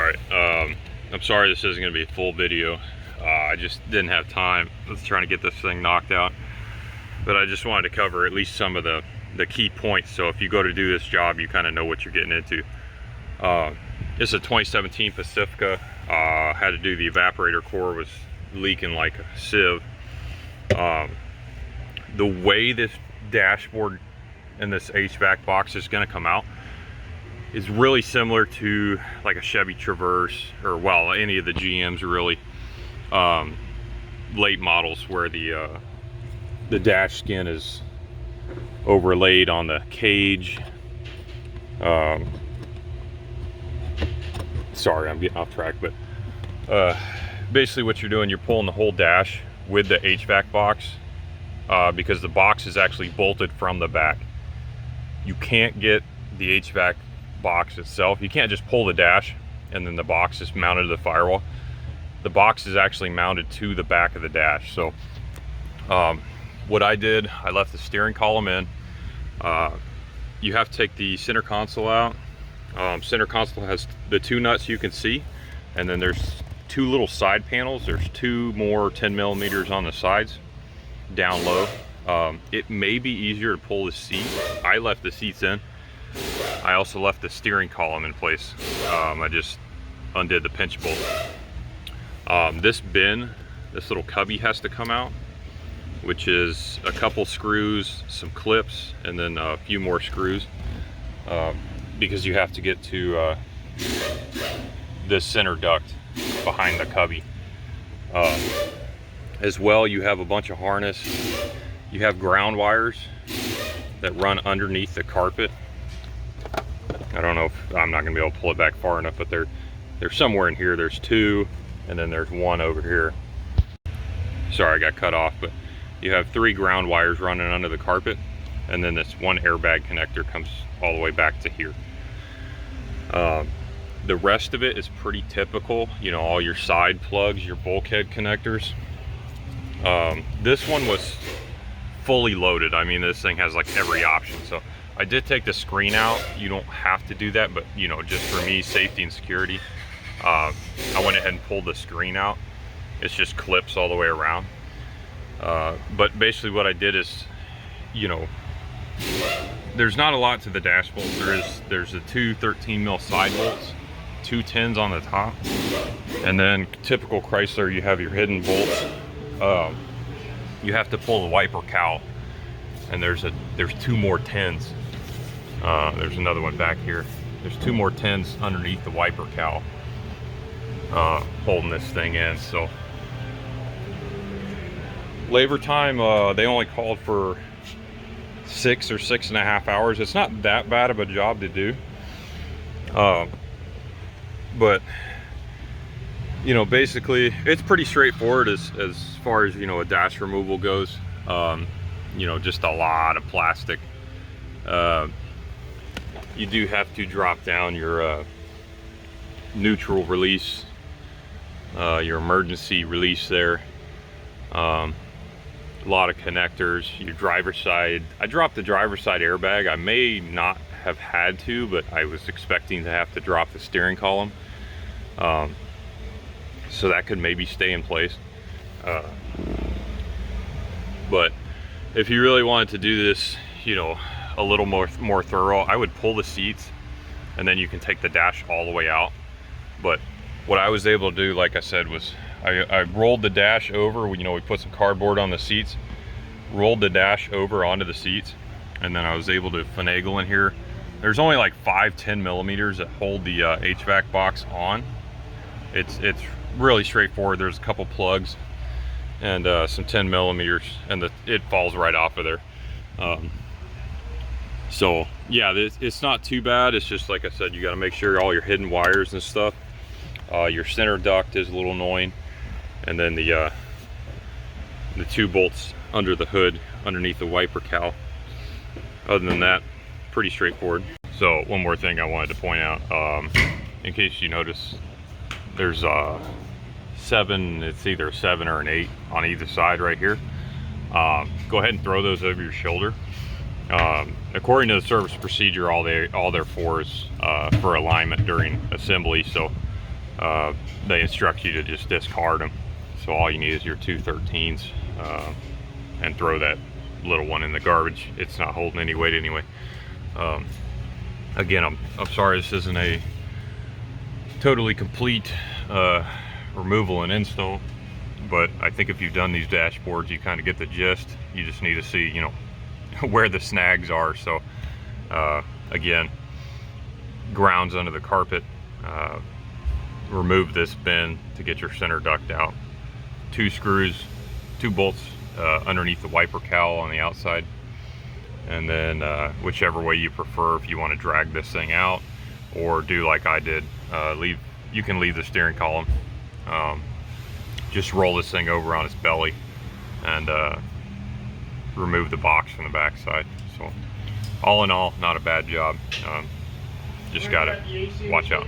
Alright, I'm sorry this isn't going to be a full video. I just didn't have time. I was trying to get this thing knocked out. But I just wanted to cover at least some of the key points, so if you go to do this job, you kind of know what you're getting into. This is a 2017 Pacifica. Had to do the evaporator core, was leaking like a sieve. The way this dashboard and this HVAC box is going to come out is really similar to like a Chevy Traverse, or well, any of the GMs really, late models, where the dash skin is overlaid on the cage. Sorry, I'm getting off track, but basically what you're doing, you're pulling the whole dash with the HVAC box, because the box is actually bolted from the back. You can't get the HVAC box itself. You can't just pull the dash and then the box is mounted to the firewall. The box is actually mounted to the back of the dash. So what I did, I left the steering column in. You have to take the center console out. Center console has the two nuts you can see, and then there's two little side panels. There's two more 10 millimeters on the sides down low. It may be easier to pull the seat. I left the seats in. I also left the steering column in place. I just undid the pinch bolt. This bin, this little cubby has to come out, which is a couple screws, some clips, and then a few more screws, because you have to get to this center duct behind the cubby. As well, you have a bunch of harness. You have ground wires that run underneath the carpet. I don't know if I'm not going to be able to pull it back far enough, but they're somewhere in here. There's two, and then there's one over here. Sorry, I got cut off, but you have three ground wires running under the carpet, and then this one airbag connector comes all the way back to here. The rest of it is pretty typical, you know, all your side plugs, your bulkhead connectors. This one was fully loaded. I mean, this thing has like every option. So I did take the screen out. You don't have to do that, but you know, just for me, safety and security, I went ahead and pulled the screen out. It's just clips all the way around. But basically what I did is, you know, there's not a lot to the dash bolt. There's the two 13 mil side bolts, two 10s on the top, and then typical Chrysler, you have your hidden bolts. You have to pull the wiper cowl, and there's two more 10s. There's another one back here. There's two more 10s underneath the wiper cowl, holding this thing in. So labor time, they only called for 6 or 6.5 hours. It's not that bad of a job to do, but you know, basically it's pretty straightforward as far as, you know, a dash removal goes. You know, just a lot of plastic. You do have to drop down your neutral release, your emergency release there. A lot of connectors, your driver's side. I dropped the driver's side airbag. I may not have had to, but I was expecting to have to drop the steering column. So that could maybe stay in place. But if you really wanted to do this, you know, a little more thorough, I would pull the seats, and then you can take the dash all the way out. But what I was able to do, like I said, was I rolled the dash over. You know, we put some cardboard on the seats, rolled the dash over onto the seats, and then I was able to finagle in here. There's only like 5-10 millimeters that hold the HVAC box on. It's really straightforward. There's a couple plugs and some 10 millimeters, and it falls right off of there. So yeah, it's not too bad. It's just, like I said, you got to make sure all your hidden wires and stuff. Your center duct is a little annoying, and then the two bolts under the hood underneath the wiper cowl. Other than that, pretty straightforward. So one more thing I wanted to point out, in case you notice, there's it's either a 7 or an 8 on either side right here. Go ahead and throw those over your shoulder. According to the service procedure, all they're for is for alignment during assembly. So they instruct you to just discard them. So all you need is your 213s and throw that little one in the garbage. It's not holding any weight anyway. Again, I'm sorry this isn't a totally complete removal and install, but I think if you've done these dashboards, you kind of get the gist. You just need to see, you know, where the snags are. So again, grounds under the carpet, remove this bin to get your center duct out, 2 screws, 2 bolts underneath the wiper cowl on the outside, and then whichever way you prefer, if you want to drag this thing out or do like I did, you can leave the steering column, just roll this thing over on its belly and remove the box from the back side. So all in all, not a bad job. Just gotta watch out.